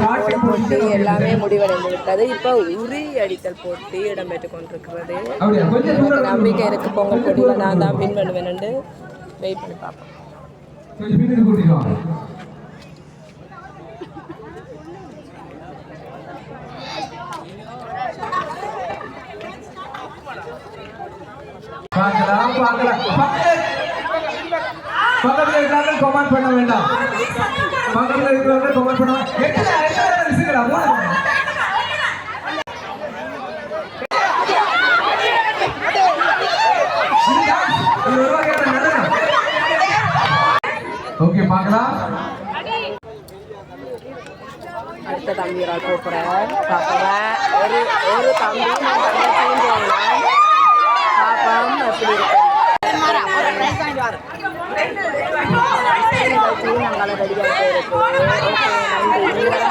கோலம் போட்டி எல்லாமே முடிவடைந்து விட்டது. இப்போ உரி அடித்தல் போட்டி இடம்பெற்றுக் கொண்டிருக்கிறது. எனக்கு நம்பிக்கை இருக்கு பொங்கல் போட்டியில் நான் தான் வின் பண்ணுவேன். வெயிட் பண்ணி பார்ப்போம். பக்கத்துல இருக்கிறாங்க கமெண்ட் பண்ண வேண்டாம். பக்கத்துல இருக்கிறவங்க கமெண்ட் பண்ண ஓகே பார்க்கலாம். அடுத்த தம்பி ஒரு ஆள் போகிறேன் பார்ப்பேன். ஒரு தம்பி பாப்பம் எப்படி இருக்கு நாங்கள் ரெடியாக போயிருக்கு. ஓகே நன்றி.